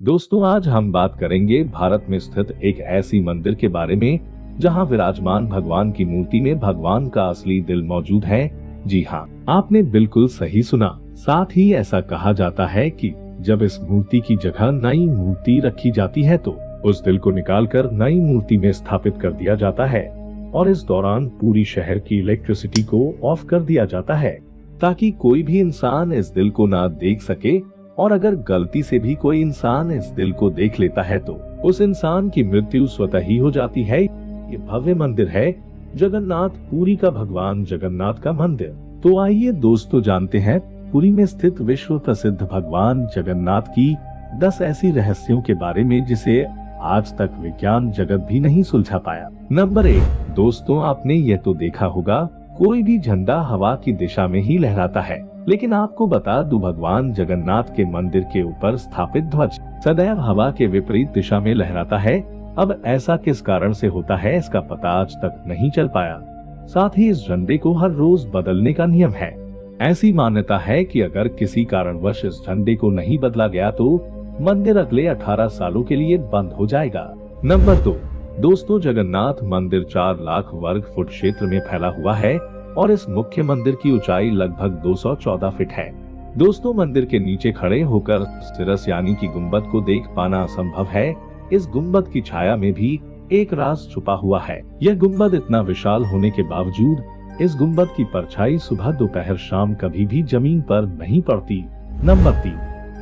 दोस्तों, आज हम बात करेंगे भारत में स्थित एक ऐसी मंदिर के बारे में जहां विराजमान भगवान की मूर्ति में भगवान का असली दिल मौजूद है। जी हाँ, आपने बिल्कुल सही सुना। साथ ही ऐसा कहा जाता है कि जब इस मूर्ति की जगह नई मूर्ति रखी जाती है तो उस दिल को निकालकर नई मूर्ति में स्थापित कर दिया जाता है और इस दौरान पूरी शहर की इलेक्ट्रिसिटी को ऑफ कर दिया जाता है ताकि कोई भी इंसान इस दिल को ना देख सके। और अगर गलती से भी कोई इंसान इस दिल को देख लेता है तो उस इंसान की मृत्यु स्वतः ही हो जाती है। ये भव्य मंदिर है जगन्नाथ पुरी का भगवान जगन्नाथ का मंदिर। तो आइए दोस्तों जानते हैं पुरी में स्थित विश्व प्रसिद्ध भगवान जगन्नाथ की 10 ऐसी रहस्यों के बारे में जिसे आज तक विज्ञान जगत भी नहीं सुलझा पाया। नंबर 1, दोस्तों आपने ये तो देखा होगा कोई भी झंडा हवा की दिशा में ही लहराता है, लेकिन आपको बता दूं भगवान जगन्नाथ के मंदिर के ऊपर स्थापित ध्वज सदैव हवा के विपरीत दिशा में लहराता है। अब ऐसा किस कारण से होता है इसका पता आज तक नहीं चल पाया। साथ ही इस झंडे को हर रोज बदलने का नियम है। ऐसी मान्यता है कि अगर किसी कारणवश इस झंडे को नहीं बदला गया तो मंदिर अगले 18 सालों के लिए बंद हो जाएगा। नंबर 2, दोस्तों जगन्नाथ मंदिर 4 लाख वर्ग फुट क्षेत्र में फैला हुआ है और इस मुख्य मंदिर की ऊंचाई लगभग 214 फीट है। दोस्तों मंदिर के नीचे खड़े होकर सिरस यानी कि गुंबद को देख पाना असंभव है। इस गुंबद की छाया में भी एक राज छुपा हुआ है। यह गुंबद इतना विशाल होने के बावजूद इस गुंबद की परछाई सुबह दोपहर शाम कभी भी जमीन पर नहीं पड़ती। नंबर 3,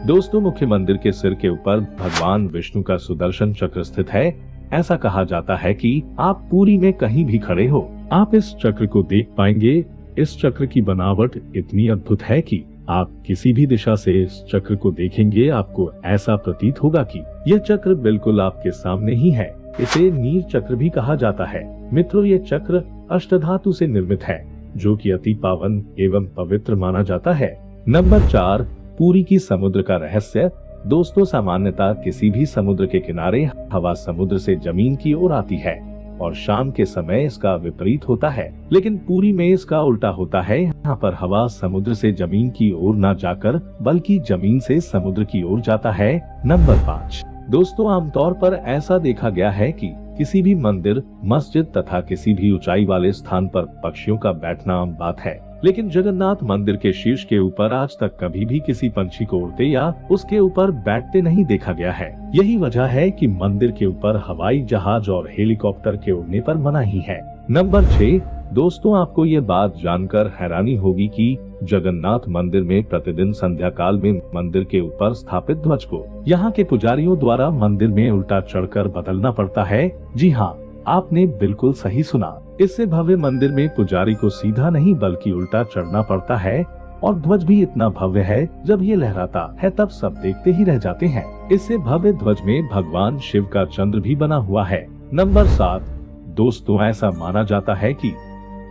दोस्तों मुख्य मंदिर के सिर के ऊपर भगवान विष्णु का सुदर्शन चक्र स्थित है। ऐसा कहा जाता है कि आप पुरी में कहीं भी खड़े हो आप इस चक्र को देख पाएंगे। इस चक्र की बनावट इतनी अद्भुत है कि आप किसी भी दिशा से इस चक्र को देखेंगे आपको ऐसा प्रतीत होगा कि यह चक्र बिल्कुल आपके सामने ही है। इसे नीर चक्र भी कहा जाता है। मित्रों, ये चक्र अष्टधातु से निर्मित है जो कि अति पावन एवं पवित्र माना जाता है। नंबर 4, पुरी की समुद्र का रहस्य। दोस्तों सामान्यतः किसी भी समुद्र के किनारे हवा समुद्र से जमीन की ओर आती है और शाम के समय इसका विपरीत होता है, लेकिन पुरी में इसका उल्टा होता है। यहाँ पर हवा समुद्र से जमीन की ओर न जाकर बल्कि जमीन से समुद्र की ओर जाता है। नंबर 5, दोस्तों आमतौर पर ऐसा देखा गया है कि किसी भी मंदिर, मस्जिद तथा किसी भी ऊंचाई वाले स्थान पर पक्षियों का बैठना आम बात है, लेकिन जगन्नाथ मंदिर के शीर्ष के ऊपर आज तक कभी भी किसी पंछी को उड़ते या उसके ऊपर बैठते नहीं देखा गया है। यही वजह है कि मंदिर के ऊपर हवाई जहाज और हेलीकॉप्टर के उड़ने पर मनाही है। नंबर 6, दोस्तों आपको ये बात जानकर हैरानी होगी कि जगन्नाथ मंदिर में प्रतिदिन संध्या काल में मंदिर के ऊपर स्थापित ध्वज को यहाँ के पुजारियों द्वारा मंदिर में उल्टा चढ़कर बदलना पड़ता है। जी हाँ, आपने बिल्कुल सही सुना। इससे भव्य मंदिर में पुजारी को सीधा नहीं बल्कि उल्टा चढ़ना पड़ता है और ध्वज भी इतना भव्य है जब ये लहराता है तब सब देखते ही रह जाते हैं। इससे भव्य ध्वज में भगवान शिव का चंद्र भी बना हुआ है। नंबर 7, दोस्तों ऐसा माना जाता है कि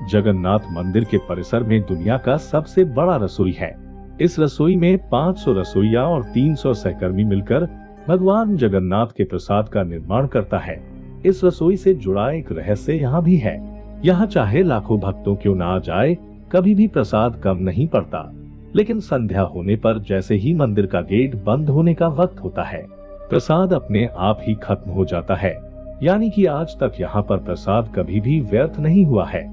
जगन्नाथ मंदिर के परिसर में दुनिया का सबसे बड़ा रसोई है। इस रसोई में 500 रसोइया और 300 सहकर्मी मिलकर भगवान जगन्नाथ के प्रसाद का निर्माण करता है। इस रसोई से जुड़ा एक रहस्य यहाँ भी है। यहाँ चाहे लाखों भक्तों क्यों ना आ जाए, कभी भी प्रसाद कम नहीं पड़ता। लेकिन संध्या होने पर जैसे ही मंदिर का गेट बंद होने का वक्त होता है, प्रसाद अपने आप ही खत्म हो जाता है। यानी कि आज तक यहाँ पर प्रसाद कभी भी व्यर्थ नहीं हुआ है।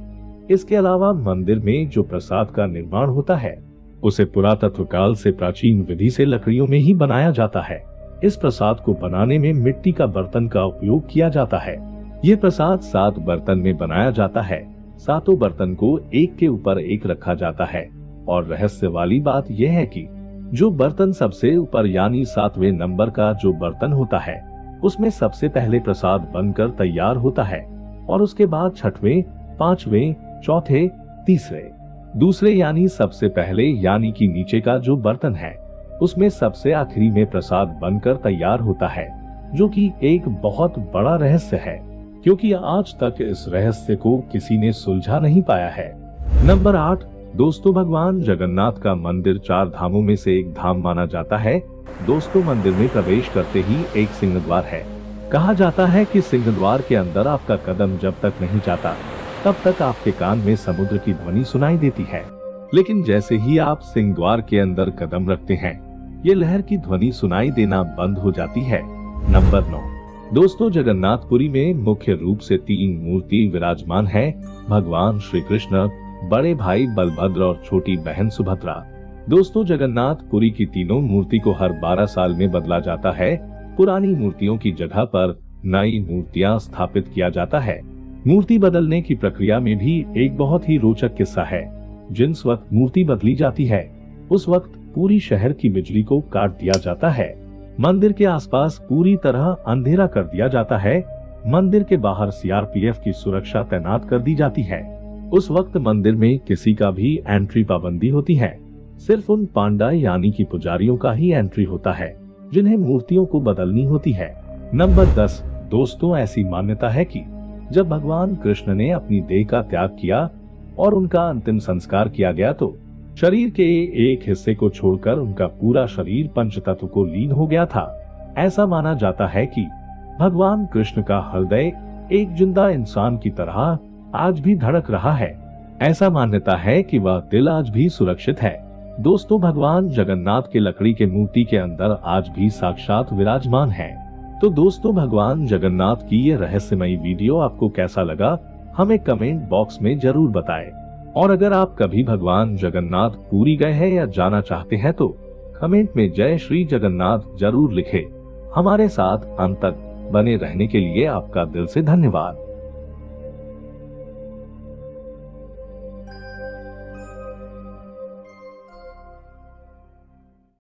इसके अलावा मंदिर में जो प्रसाद का निर्माण होता है उसे पुरातत्व काल से प्राचीन विधि से लकड़ियों में ही बनाया जाता है। इस प्रसाद को बनाने में मिट्टी का बर्तन का उपयोग किया जाता है। ये प्रसाद 7 बर्तन में बनाया जाता है। 7 बर्तन को एक के ऊपर एक रखा जाता है और रहस्य वाली बात यह है कि जो बर्तन सबसे ऊपर यानी 7वें नंबर का जो बर्तन होता है उसमें सबसे पहले प्रसाद बनकर तैयार होता है और उसके बाद 6वें, 5वें, चौथे, तीसरे, दूसरे यानी सबसे पहले यानी कि नीचे का जो बर्तन है उसमें सबसे आखिरी में प्रसाद बनकर तैयार होता है, जो कि एक बहुत बड़ा रहस्य है क्योंकि आज तक इस रहस्य को किसी ने सुलझा नहीं पाया है। नंबर 8, दोस्तों भगवान जगन्नाथ का मंदिर 4 धामों में से एक धाम माना जाता है। दोस्तों मंदिर में प्रवेश करते ही एक सिंह द्वार है। कहा जाता है कि सिंह द्वार के अंदर आपका कदम जब तक नहीं जाता तब तक आपके कान में समुद्र की ध्वनि सुनाई देती है, लेकिन जैसे ही आप सिंह द्वार के अंदर कदम रखते हैं ये लहर की ध्वनि सुनाई देना बंद हो जाती है। नंबर 9, दोस्तों जगन्नाथपुरी में मुख्य रूप से 3 मूर्ति विराजमान है। भगवान श्री कृष्ण, बड़े भाई बलभद्र और छोटी बहन सुभद्रा। दोस्तों जगन्नाथपुरी की तीनों मूर्ति को हर 12 साल में बदला जाता है। पुरानी मूर्तियों की जगह पर नई मूर्तियां स्थापित किया जाता है। मूर्ति बदलने की प्रक्रिया में भी एक बहुत ही रोचक किस्सा है। जिस वक्त मूर्ति बदली जाती है उस वक्त पूरी शहर की बिजली को काट दिया जाता है। मंदिर के आसपास पूरी तरह अंधेरा कर दिया जाता है। मंदिर के बाहर सीआरपीएफ की सुरक्षा तैनात कर दी जाती है। उस वक्त मंदिर में किसी का भी एंट्री पाबंदी होती है। सिर्फ उन पांडा यानी कि पुजारियों का ही एंट्री होता है जिन्हें मूर्तियों को बदलनी होती है। नंबर 10, दोस्तों ऐसी मान्यता है कि जब भगवान कृष्ण ने अपनी देह का त्याग किया और उनका अंतिम संस्कार किया गया तो शरीर के एक हिस्से को छोड़कर उनका पूरा शरीर पंचतत्व को लीन हो गया था। ऐसा माना जाता है कि भगवान कृष्ण का हृदय एक जिंदा इंसान की तरह आज भी धड़क रहा है। ऐसा मान्यता है कि वह दिल आज भी सुरक्षित है। दोस्तों भगवान जगन्नाथ के लकड़ी के मूर्ति के अंदर आज भी साक्षात विराजमान है। तो दोस्तों भगवान जगन्नाथ की ये रहस्यमयी वीडियो आपको कैसा लगा हमें कमेंट बॉक्स में जरूर बताएं। और अगर आप कभी भगवान जगन्नाथ पुरी गए हैं या जाना चाहते हैं तो कमेंट में जय श्री जगन्नाथ जरूर लिखें। हमारे साथ अंत तक बने रहने के लिए आपका दिल से धन्यवाद।